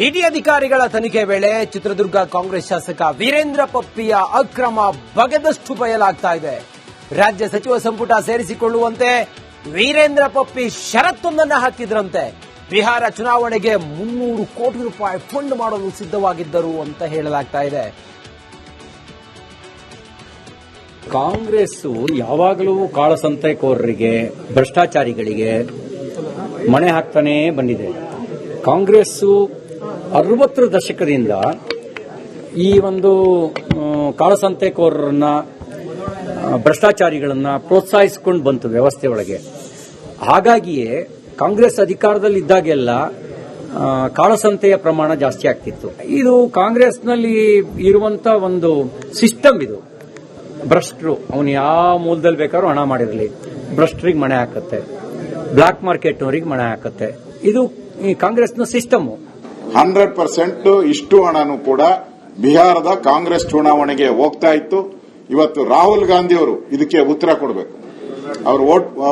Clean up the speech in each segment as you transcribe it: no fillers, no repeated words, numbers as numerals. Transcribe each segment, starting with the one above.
ಇಡಿ ಅಧಿಕಾರಿಗಳ ತನಿಖೆ ವೇಳೆ ಚಿತ್ರದುರ್ಗ ಕಾಂಗ್ರೆಸ್ ಶಾಸಕ ವೀರೇಂದ್ರ ಪಪ್ಪಿಯ ಅಕ್ರಮ ಬಗೆದಷ್ಟು ಬಯಲಾಗ್ತಾ ಇದೆ. ರಾಜ್ಯ ಸಚಿವ ಸಂಪುಟ ಸೇರಿಸಿಕೊಳ್ಳುವಂತೆ ವೀರೇಂದ್ರ ಪಪ್ಪಿ ಷರತ್ತೊಂದನ್ನು ಹಾಕಿದ್ರಂತೆ. ಬಿಹಾರ ಚುನಾವಣೆಗೆ 300 ಕೋಟಿ ರೂಪಾಯಿ ಫಂಡ್ ಮಾಡಲು ಸಿದ್ಧವಾಗಿದ್ದರು ಅಂತ ಹೇಳಲಾಗ್ತಾ ಇದೆ. ಕಾಂಗ್ರೆಸ್ ಯಾವಾಗಲೂ ಕಾಳಸಂತೆಕೋರರಿಗೆ, ಭ್ರಷ್ಟಾಚಾರಿಗಳಿಗೆ ಮಣೆ ಹಾಕ್ತಾನೇ ಬಂದಿದೆ. ಕಾಂಗ್ರೆಸ್ 60ರ ದಶಕದಿಂದ ಈ ಒಂದು ಕಾಳಸಂತೆಕೋರರನ್ನ, ಭ್ರಷ್ಟಾಚಾರಿಗಳನ್ನ ಪ್ರೋತ್ಸಾಹಿಸಿಕೊಂಡು ಬಂತು ವ್ಯವಸ್ಥೆ ಒಳಗೆ. ಹಾಗಾಗಿಯೇ ಕಾಂಗ್ರೆಸ್ ಅಧಿಕಾರದಲ್ಲಿ ಇದ್ದಾಗೆಲ್ಲ ಕಾಳಸಂತೆಯ ಪ್ರಮಾಣ ಜಾಸ್ತಿ ಆಗ್ತಿತ್ತು. ಇದು ಕಾಂಗ್ರೆಸ್ನಲ್ಲಿ ಇರುವಂತ ಒಂದು ಸಿಸ್ಟಮ್. ಇದು ಭ್ರಷ್ಟರು ಅವನು ಯಾವ ಮೂಲದಲ್ಲಿ ಬೇಕಾದ್ರೂ ಹಣ ಮಾಡಿರಲಿ, ಭ್ರಷ್ಟರಿಗೆ ಮಣೆ ಹಾಕತ್ತೆ, ಬ್ಲಾಕ್ ಮಾರ್ಕೆಟ್ನವರಿಗೆ ಮಣೆ ಹಾಕತ್ತೆ. ಇದು ಈ ಕಾಂಗ್ರೆಸ್ನ ಸಿಸ್ಟಮ್. 100% ಇಷ್ಟು ಹಣನೂ ಕೂಡ ಬಿಹಾರದ ಕಾಂಗ್ರೆಸ್ ಚುನಾವಣೆಗೆ ಹೋಗ್ತಾ ಇತ್ತು. ಇವತ್ತು ರಾಹುಲ್ ಗಾಂಧಿ ಅವರು ಇದಕ್ಕೆ ಉತ್ತರ ಕೊಡಬೇಕು. ಅವರು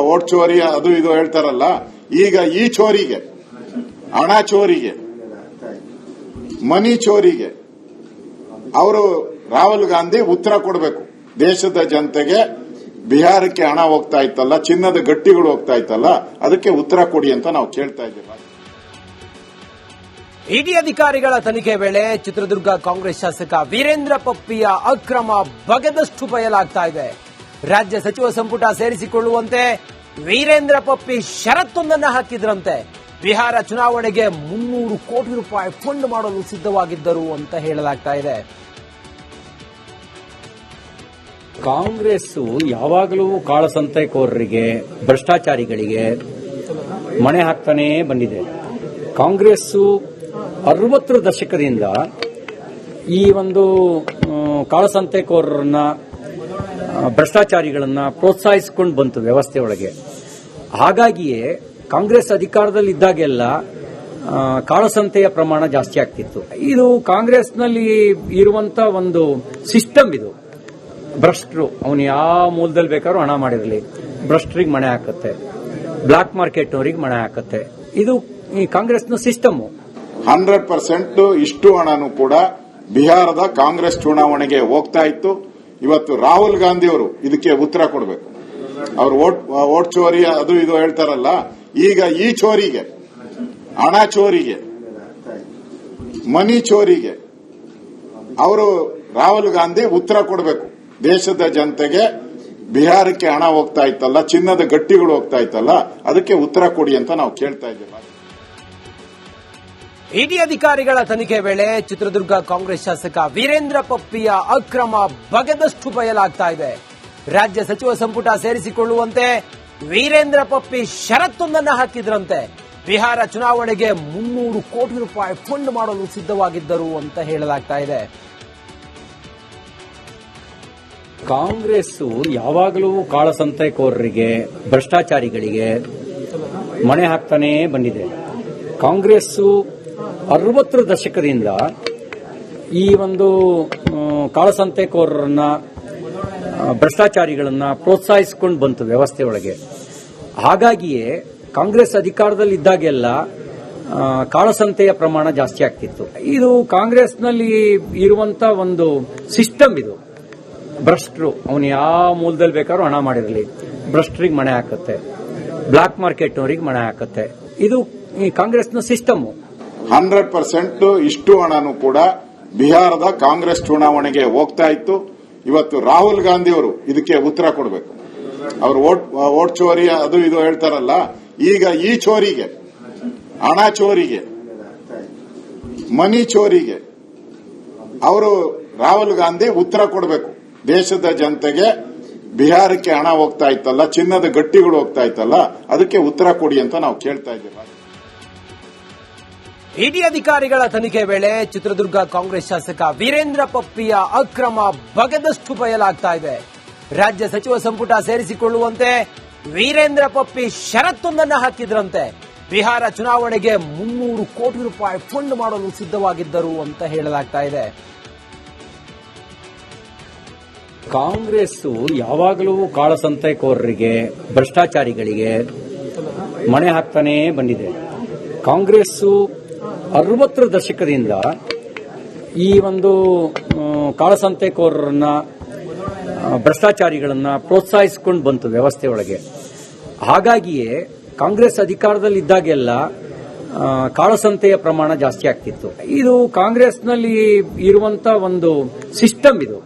ವೋಟ್ ಚೋರಿ ಅದು ಇದು ಹೇಳ್ತಾರಲ್ಲ, ಈಗ ಈ ಚೋರಿಗೆ, ಹಣ ಚೋರಿಗೆ, ಮನಿ ಚೋರಿಗೆ ಅವರು ರಾಹುಲ್ ಗಾಂಧಿ ಉತ್ತರ ಕೊಡಬೇಕು. ದೇಶದ ಜನತೆಗೆ ಬಿಹಾರಕ್ಕೆ ಹಣ ಹೋಗ್ತಾ ಇತ್ತಲ್ಲ, ಚಿನ್ನದ ಗಟ್ಟಿಗಳು ಹೋಗ್ತಾ ಇತ್ತಲ್ಲ, ಅದಕ್ಕೆ ಉತ್ತರ ಕೊಡಿ ಅಂತ ನಾವು ಕೇಳ್ತಾ ಇದ್ದೇವೆ. ಇಡಿ ಅಧಿಕಾರಿಗಳ ತನಿಖೆ ವೇಳೆ ಚಿತ್ರದುರ್ಗ ಕಾಂಗ್ರೆಸ್ ಶಾಸಕ ವೀರೇಂದ್ರ ಪಪ್ಪಿಯ ಅಕ್ರಮ ಬಗೆದಷ್ಟು ಬಯಲಾಗ್ತಾ ಇದೆ. ರಾಜ್ಯ ಸಚಿವ ಸಂಪುಟ ಸೇರಿಸಿಕೊಳ್ಳುವಂತೆ ವೀರೇಂದ್ರ ಪಪ್ಪಿ ಷರತ್ತೊಂದನ್ನು ಹಾಕಿದ್ರಂತೆ. ಬಿಹಾರ ಚುನಾವಣೆಗೆ 300 ಕೋಟಿ ರೂಪಾಯಿ ಫಂಡ್ ಮಾಡಲು ಸಿದ್ಧವಾಗಿದ್ದರು ಅಂತ ಹೇಳಲಾಗ್ತಾ ಇದೆ. ಕಾಂಗ್ರೆಸ್ ಯಾವಾಗಲೂ ಕಾಳಸಂತೆಕೋರರಿಗೆ, ಭ್ರಷ್ಟಾಚಾರಿಗಳಿಗೆ ಮಣೆ ಹಾಕ್ತಾನೇ ಬಂದಿದೆ. ಕಾಂಗ್ರೆಸ್ 60ರ ದಶಕದಿಂದ ಈ ಒಂದು ಕಾಳಸಂತೆಕೋರರನ್ನ, ಭ್ರಷ್ಟಾಚಾರಿಗಳನ್ನ ಪ್ರೋತ್ಸಾಹಿಸಿಕೊಂಡು ಬಂತು ವ್ಯವಸ್ಥೆ ಒಳಗೆ. ಹಾಗಾಗಿಯೇ ಕಾಂಗ್ರೆಸ್ ಅಧಿಕಾರದಲ್ಲಿ ಇದ್ದಾಗೆಲ್ಲ ಕಾಳಸಂತೆಯ ಪ್ರಮಾಣ ಜಾಸ್ತಿ ಆಗ್ತಿತ್ತು. ಇದು ಕಾಂಗ್ರೆಸ್ನಲ್ಲಿ ಇರುವಂತ ಒಂದು ಸಿಸ್ಟಮ್. ಇದು ಭ್ರಷ್ಟರು ಅವನು ಯಾವ ಮೂಲದಲ್ಲಿ ಬೇಕಾದ್ರೂ ಹಣ ಮಾಡಿರಲಿ, ಭ್ರಷ್ಟರಿಗೆ ಮಣೆ ಹಾಕತ್ತೆ, ಬ್ಲಾಕ್ ಮಾರ್ಕೆಟ್ನವರಿಗೆ ಮಣೆ ಹಾಕತ್ತೆ. ಇದು ಈ ಕಾಂಗ್ರೆಸ್ನ ಸಿಸ್ಟಮ್. 100% ಇಷ್ಟು ಹಣನೂ ಕೂಡ ಬಿಹಾರದ ಕಾಂಗ್ರೆಸ್ ಚುನಾವಣೆಗೆ ಹೋಗ್ತಾ ಇತ್ತು. ಇವತ್ತು ರಾಹುಲ್ ಗಾಂಧಿ ಅವರು ಇದಕ್ಕೆ ಉತ್ತರ ಕೊಡಬೇಕು. ಅವರು ವೋಟ್ ಚೋರಿ ಅದು ಇದು ಹೇಳ್ತಾರಲ್ಲ, ಈಗ ಈ ಚೋರಿಗೆ, ಹಣ ಚೋರಿಗೆ, ಮನಿ ಚೋರಿಗೆ ಅವರು ರಾಹುಲ್ ಗಾಂಧಿ ಉತ್ತರ ಕೊಡಬೇಕು. ದೇಶದ ಜನತೆಗೆ ಬಿಹಾರಕ್ಕೆ ಹಣ ಹೋಗ್ತಾ ಇತ್ತಲ್ಲ, ಚಿನ್ನದ ಗಟ್ಟಿಗಳು ಹೋಗ್ತಾ ಇತ್ತಲ್ಲ, ಅದಕ್ಕೆ ಉತ್ತರ ಕೊಡಿ ಅಂತ ನಾವು ಕೇಳ್ತಾ ಇದ್ದೇವೆ. ಇಡಿ ಅಧಿಕಾರಿಗಳ ತನಿಖೆ ವೇಳೆ ಚಿತ್ರದುರ್ಗ ಕಾಂಗ್ರೆಸ್ ಶಾಸಕ ವೀರೇಂದ್ರ ಪಪ್ಪಿಯ ಅಕ್ರಮ ಬಗೆದಷ್ಟು ಬಯಲಾಗ್ತಾ ಇದೆ. ರಾಜ್ಯ ಸಚಿವ ಸಂಪುಟ ಸೇರಿಸಿಕೊಳ್ಳುವಂತೆ ವೀರೇಂದ್ರ ಪಪ್ಪಿ ಷರತ್ತೊಂದನ್ನು ಹಾಕಿದ್ರಂತೆ. ಬಿಹಾರ ಚುನಾವಣೆಗೆ 300 ಕೋಟಿ ರೂಪಾಯಿ ಫಂಡ್ ಮಾಡಲು ಸಿದ್ಧವಾಗಿದ್ದರು ಅಂತ ಹೇಳಲಾಗ್ತಾ ಇದೆ. ಕಾಂಗ್ರೆಸ್ ಯಾವಾಗಲೂ ಕಾಳಸಂತೆಕೋರರಿಗೆ, ಭ್ರಷ್ಟಾಚಾರಿಗಳಿಗೆ ಮಣೆ ಹಾಕ್ತಾನೇ ಬಂದಿದೆ. ಕಾಂಗ್ರೆಸ್ 60ರ ದಶಕದಿಂದ ಈ ಒಂದು ಕಾಳಸಂತೆಕೋರರನ್ನ, ಭ್ರಷ್ಟಾಚಾರಿಗಳನ್ನ ಪ್ರೋತ್ಸಾಹಿಸಿಕೊಂಡು ಬಂತು ವ್ಯವಸ್ಥೆ ಒಳಗೆ. ಹಾಗಾಗಿಯೇ ಕಾಂಗ್ರೆಸ್ ಅಧಿಕಾರದಲ್ಲಿ ಇದ್ದಾಗೆಲ್ಲ ಕಾಳಸಂತೆಯ ಪ್ರಮಾಣ ಜಾಸ್ತಿ ಆಗ್ತಿತ್ತು. ಇದು ಕಾಂಗ್ರೆಸ್ನಲ್ಲಿ ಇರುವಂತ ಒಂದು ಸಿಸ್ಟಮ್. ಇದು ಭ್ರಷ್ಟರು ಅವನು ಯಾವ ಮೂಲದಲ್ಲಿ ಬೇಕಾದ್ರೂ ಹಣ ಮಾಡಿರಲಿ, ಭ್ರಷ್ಟರಿಗೆ ಮಣೆ ಹಾಕತ್ತೆ, ಬ್ಲಾಕ್ ಮಾರ್ಕೆಟ್ನವರಿಗೆ ಮಣೆ ಹಾಕತ್ತೆ. ಇದು ಈ ಕಾಂಗ್ರೆಸ್ನ ಸಿಸ್ಟಮ್. 100% ಇಷ್ಟು ಹಣನೂ ಕೂಡ ಬಿಹಾರದ ಕಾಂಗ್ರೆಸ್ ಚುನಾವಣೆಗೆ ಹೋಗ್ತಾ ಇತ್ತು. ಇವತ್ತು ರಾಹುಲ್ ಗಾಂಧಿ ಅವರು ಇದಕ್ಕೆ ಉತ್ತರ ಕೊಡಬೇಕು. ಅವರು ವೋಟ್ ಚೋರಿ ಅದು ಇದು ಹೇಳ್ತಾರಲ್ಲ, ಈಗ ಈ ಚೋರಿಗೆ, ಹಣ ಚೋರಿಗೆ, ಮನಿ ಚೋರಿಗೆ ಅವರು ರಾಹುಲ್ ಗಾಂಧಿ ಉತ್ತರ ಕೊಡಬೇಕು. ದೇಶದ ಜನತೆಗೆ ಬಿಹಾರಕ್ಕೆ ಹಣ ಹೋಗ್ತಾ ಇತ್ತಲ್ಲ, ಚಿನ್ನದ ಗಟ್ಟಿಗಳು ಹೋಗ್ತಾ ಇತ್ತಲ್ಲ, ಅದಕ್ಕೆ ಉತ್ತರ ಕೊಡಿ ಅಂತ ನಾವು ಕೇಳ್ತಾ ಇದ್ದೇವೆ. ಇಡಿ ಅಧಿಕಾರಿಗಳ ತನಿಖೆ ವೇಳೆ ಚಿತ್ರದುರ್ಗ ಕಾಂಗ್ರೆಸ್ ಶಾಸಕ ವೀರೇಂದ್ರ ಪಪ್ಪಿಯ ಅಕ್ರಮ ಬಗೆದಷ್ಟು ಬಯಲಾಗ್ತಾ ಇದೆ. ರಾಜ್ಯ ಸಚಿವ ಸಂಪುಟ ಸೇರಿಸಿಕೊಳ್ಳುವಂತೆ ವೀರೇಂದ್ರ ಪಪ್ಪಿ ಷರತ್ತೊಂದನ್ನು ಹಾಕಿದ್ರಂತೆ. ಬಿಹಾರ ಚುನಾವಣೆಗೆ 300 ಕೋಟಿ ರೂಪಾಯಿ ಫಂಡ್ ಮಾಡಲು ಸಿದ್ಧವಾಗಿದ್ದರು ಅಂತ ಹೇಳಲಾಗ್ತಾ ಇದೆ. ಕಾಂಗ್ರೆಸ್ ಯಾವಾಗಲೂ ಕಾಳಸಂತೆಕೋರರಿಗೆ, ಭ್ರಷ್ಟಾಚಾರಿಗಳಿಗೆ ಮಣೆ ಹಾಕ್ತಾನೇ ಬಂದಿದೆ. ಕಾಂಗ್ರೆಸ್ 60ರ ದಶಕದಿಂದ ಈ ಒಂದು ಕಾಳಸಂತೆಕೋರರನ್ನ ಭ್ರಷ್ಟಾಚಾರಿಗಳನ್ನ ಪ್ರೋತ್ಸಾಹಿಸಿಕೊಂಡು ಬಂತು ವ್ಯವಸ್ಥೆ ಒಳಗೆ. ಹಾಗಾಗಿಯೇ ಕಾಂಗ್ರೆಸ್ ಅಧಿಕಾರದಲ್ಲಿ ಇದ್ದಾಗೆಲ್ಲ ಕಾಳಸಂತೆಯ ಪ್ರಮಾಣ ಜಾಸ್ತಿ ಆಗ್ತಿತ್ತು. ಇದು ಕಾಂಗ್ರೆಸ್ನಲ್ಲಿ ಇರುವಂತ ಒಂದು ಸಿಸ್ಟಮ್. ಇದು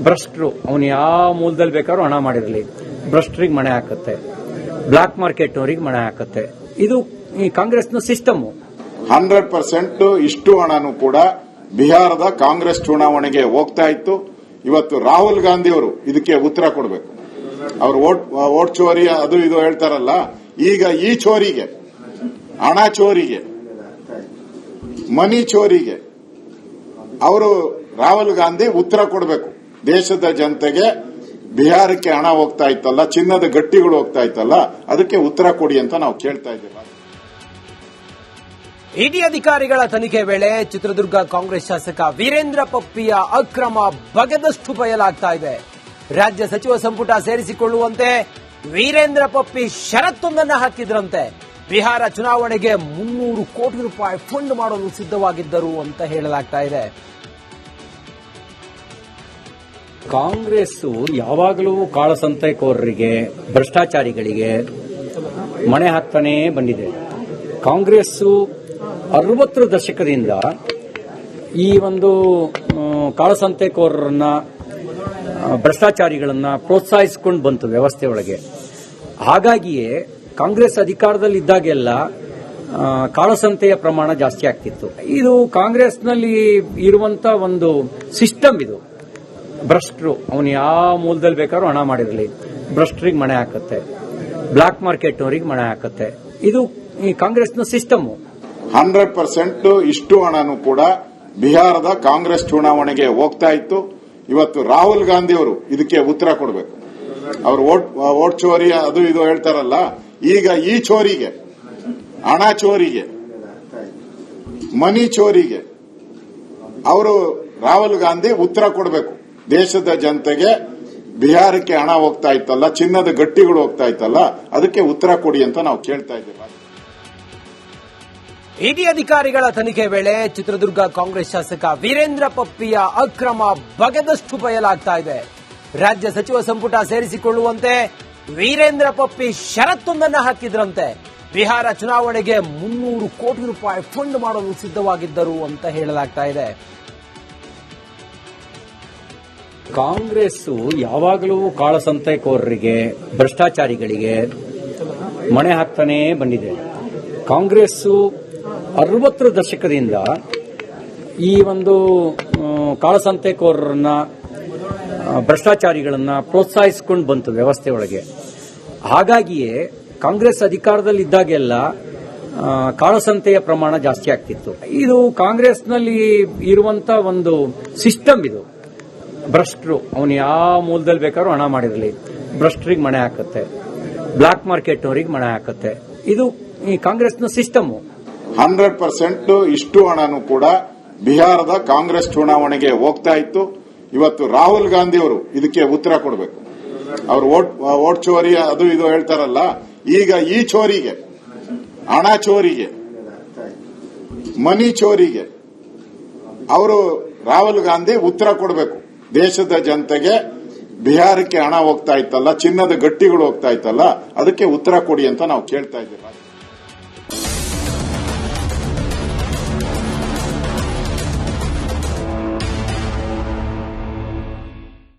ಭ್ರಷ್ಟರು ಅವನು ಯಾವ ಮೂಲದಲ್ಲಿ ಬೇಕಾದ್ರೂ ಹಣ ಮಾಡಿರಲಿ, ಭ್ರಷ್ಟರಿಗೆ ಮಣೆ ಹಾಕುತ್ತೆ, ಬ್ಲಾಕ್ ಮಾರ್ಕೆಟ್ನವರಿಗೆ ಮಣೆ ಹಾಕುತ್ತೆ. ಇದು ಈ ಕಾಂಗ್ರೆಸ್ನ ಸಿಸ್ಟಮ್. 100% ಇಷ್ಟು ಹಣನೂ ಕೂಡ ಬಿಹಾರದ ಕಾಂಗ್ರೆಸ್ ಚುನಾವಣೆಗೆ ಹೋಗ್ತಾ ಇತ್ತು. ಇವತ್ತು ರಾಹುಲ್ ಗಾಂಧಿ ಅವರು ಇದಕ್ಕೆ ಉತ್ತರ ಕೊಡಬೇಕು. ಅವರು ವೋಟ್ ಚೋರಿ ಅದು ಇದು ಹೇಳ್ತಾರಲ್ಲ, ಈಗ ಈ ಚೋರಿಗೆ, ಹಣ ಚೋರಿಗೆ, ಮನಿ ಚೋರಿಗೆ ಅವರು ರಾಹುಲ್ ಗಾಂಧಿ ಉತ್ತರ ಕೊಡಬೇಕು. ದೇಶದ ಜನತೆಗೆ ಬಿಹಾರಕ್ಕೆ ಹಣ ಹೋಗ್ತಾ ಇತ್ತಲ್ಲ, ಚಿನ್ನದ ಗಟ್ಟಿಗಳು ಹೋಗ್ತಾ ಇತ್ತಲ್ಲ, ಅದಕ್ಕೆ ಉತ್ತರ ಕೊಡಿ ಅಂತ ನಾವು ಕೇಳ್ತಾ ಇದ್ದೀವಿ. ಇಡಿ ಅಧಿಕಾರಿಗಳ ತನಿಖೆ ವೇಳೆ ಚಿತ್ರದುರ್ಗ ಕಾಂಗ್ರೆಸ್ ಶಾಸಕ ವೀರೇಂದ್ರ ಪಪ್ಪಿಯ ಅಕ್ರಮ ಬಗೆದಷ್ಟು ಬಯಲಾಗ್ತಾ ಇದೆ. ರಾಜ್ಯ ಸಚಿವ ಸಂಪುಟ ಸೇರಿಸಿಕೊಳ್ಳುವಂತೆ ವೀರೇಂದ್ರ ಪಪ್ಪಿ ಷರತ್ತೊಂದನ್ನು ಹಾಕಿದ್ರಂತೆ. ಬಿಹಾರ ಚುನಾವಣೆಗೆ 300 ಕೋಟಿ ರೂಪಾಯಿ ಫಂಡ್ ಮಾಡಲು ಸಿದ್ಧವಾಗಿದ್ದರು ಅಂತ ಹೇಳಲಾಗ್ತಾ ಇದೆ. ಕಾಂಗ್ರೆಸ್ ಯಾವಾಗಲೂ ಕಾಳಸಂತೆಕೋರರಿಗೆ, ಭ್ರಷ್ಟಾಚಾರಿಗಳಿಗೆ ಮಣೆ ಹಾಕ್ತಾನೇ ಬಂದಿದೆ. ಕಾಂಗ್ರೆಸ್ 60ರ ದಶಕದಿಂದ ಈ ಒಂದು ಕಾಳಸಂತೆಕೋರರನ್ನ ಭ್ರಷ್ಟಾಚಾರಿಗಳನ್ನ ಪ್ರೋತ್ಸಾಹಿಸಿಕೊಂಡು ಬಂತು ವ್ಯವಸ್ಥೆ ಒಳಗೆ. ಹಾಗಾಗಿಯೇ ಕಾಂಗ್ರೆಸ್ ಅಧಿಕಾರದಲ್ಲಿ ಇದ್ದಾಗೆಲ್ಲ ಕಾಳಸಂತೆಯ ಪ್ರಮಾಣ ಜಾಸ್ತಿ ಆಗ್ತಿತ್ತು. ಇದು ಕಾಂಗ್ರೆಸ್ನಲ್ಲಿ ಇರುವಂತ ಒಂದು ಸಿಸ್ಟಮ್. ಇದು ಭ್ರಷ್ಟರು ಅವನು ಯಾವ ಮೂಲದಲ್ಲಿ ಬೇಕಾದ್ರೂ ಹಣ ಮಾಡಿರಲಿ, ಭ್ರಷ್ಟರಿಗೆ ಮಣೆ ಹಾಕುತ್ತೆ, ಬ್ಲಾಕ್ ಮಾರ್ಕೆಟ್ನವರಿಗೆ ಮಣೆ ಹಾಕುತ್ತೆ. ಇದು ಈ ಕಾಂಗ್ರೆಸ್ನ ಸಿಸ್ಟಮ್. 100% ಇಷ್ಟು ಹಣನೂ ಕೂಡ ಬಿಹಾರದ ಕಾಂಗ್ರೆಸ್ ಚುನಾವಣೆಗೆ ಹೋಗ್ತಾ ಇತ್ತು. ಇವತ್ತು ರಾಹುಲ್ ಗಾಂಧಿ ಅವರು ಇದಕ್ಕೆ ಉತ್ತರ ಕೊಡಬೇಕು. ಅವರು ವೋಟ್ ಚೋರಿ ಅದು ಇದು ಹೇಳ್ತಾರಲ್ಲ, ಈಗ ಈ ಚೋರಿಗೆ, ಹಣ ಚೋರಿಗೆ, ಮನಿ ಚೋರಿಗೆ ಅವರು ರಾಹುಲ್ ಗಾಂಧಿ ಉತ್ತರ ಕೊಡಬೇಕು. ದೇಶದ ಜನತೆಗೆ ಬಿಹಾರಕ್ಕೆ ಹಣ ಹೋಗ್ತಾ ಇತ್ತಲ್ಲ, ಚಿನ್ನದ ಗಟ್ಟಿಗಳು ಹೋಗ್ತಾ ಇತ್ತಲ್ಲ, ಅದಕ್ಕೆ ಉತ್ತರ ಕೊಡಿ ಅಂತ ನಾವು ಕೇಳ್ತಾ ಇದ್ದೀವಿ. ಇಡಿ ಅಧಿಕಾರಿಗಳ ತನಿಖೆ ವೇಳೆ ಚಿತ್ರದುರ್ಗ ಕಾಂಗ್ರೆಸ್ ಶಾಸಕ ವೀರೇಂದ್ರ ಪಪ್ಪಿಯ ಅಕ್ರಮ ಬಗೆದಷ್ಟು ಬಯಲಾಗ್ತಾ ಇದೆ. ರಾಜ್ಯ ಸಚಿವ ಸಂಪುಟ ಸೇರಿಸಿಕೊಳ್ಳುವಂತೆ ವೀರೇಂದ್ರ ಪಪ್ಪಿ ಷರತ್ತೊಂದನ್ನು ಹಾಕಿದ್ರಂತೆ. ಬಿಹಾರ ಚುನಾವಣೆಗೆ 300 ಕೋಟಿ ರೂಪಾಯಿ ಫಂಡ್ ಮಾಡಲು ಸಿದ್ಧವಾಗಿದ್ದರು ಅಂತ ಹೇಳಲಾಗ್ತಾ ಇದೆ. ಕಾಂಗ್ರೆಸ್ ಯಾವಾಗಲೂ ಕಾಳಸಂತೆಕೋರರಿಗೆ, ಭ್ರಷ್ಟಾಚಾರಿಗಳಿಗೆ ಮಣೆ ಹಾಕ್ತಾನೇ ಬಂದಿದೆ. ಕಾಂಗ್ರೆಸ್ 60ರ ದಶಕದಿಂದ ಈ ಒಂದು ಕಾಳಸಂತೆಕೋರರನ್ನ ಭ್ರಷ್ಟಾಚಾರಿಗಳನ್ನ ಪ್ರೋತ್ಸಾಹಿಸಿಕೊಂಡು ಬಂತು ವ್ಯವಸ್ಥೆ ಒಳಗೆ. ಹಾಗಾಗಿಯೇ ಕಾಂಗ್ರೆಸ್ ಅಧಿಕಾರದಲ್ಲಿ ಇದ್ದಾಗೆಲ್ಲ ಕಾಳಸಂತೆಯ ಪ್ರಮಾಣ ಜಾಸ್ತಿ ಆಗ್ತಿತ್ತು. ಇದು ಕಾಂಗ್ರೆಸ್ನಲ್ಲಿ ಇರುವಂತ ಒಂದು ಸಿಸ್ಟಮ್. ಇದು ಭ್ರಷ್ಟರು ಅವನು ಯಾವ ಮೂಲದಲ್ಲಿ ಬೇಕಾದ್ರೂ ಹಣ ಮಾಡಿರಲಿ, ಭ್ರಷ್ಟರಿಗೆ ಮಣೆ ಹಾಕುತ್ತೆ, ಬ್ಲಾಕ್ ಮಾರ್ಕೆಟ್ನವರಿಗೆ ಮಣೆ ಹಾಕುತ್ತೆ. ಇದು ಈ ಕಾಂಗ್ರೆಸ್ನ ಸಿಸ್ಟಮ್. 100% ಇಷ್ಟು ಹಣನೂ ಕೂಡ ಬಿಹಾರದ ಕಾಂಗ್ರೆಸ್ ಚುನಾವಣೆಗೆ ಹೋಗ್ತಾ ಇತ್ತು. ಇವತ್ತು ರಾಹುಲ್ ಗಾಂಧಿ ಅವರು ಇದಕ್ಕೆ ಉತ್ತರ ಕೊಡಬೇಕು. ಅವರು ವೋಟ್ ಚೋರಿ ಅದು ಇದು ಹೇಳ್ತಾರಲ್ಲ, ಈಗ ಈ ಚೋರಿಗೆ, ಹಣ ಚೋರಿಗೆ, ಮನಿ ಚೋರಿಗೆ ಅವರು ರಾಹುಲ್ ಗಾಂಧಿ ಉತ್ತರ ಕೊಡಬೇಕು. ದೇಶದ ಜನತೆಗೆ ಬಿಹಾರಕ್ಕೆ ಹಣ ಹೋಗ್ತಾ ಇತ್ತಲ್ಲ, ಚಿನ್ನದ ಗಟ್ಟಿಗಳು ಹೋಗ್ತಾ ಇತ್ತಲ್ಲ, ಅದಕ್ಕೆ ಉತ್ತರ ಕೊಡಿ ಅಂತ ನಾವು ಕೇಳ್ತಾ ಇದ್ದೀವಿ.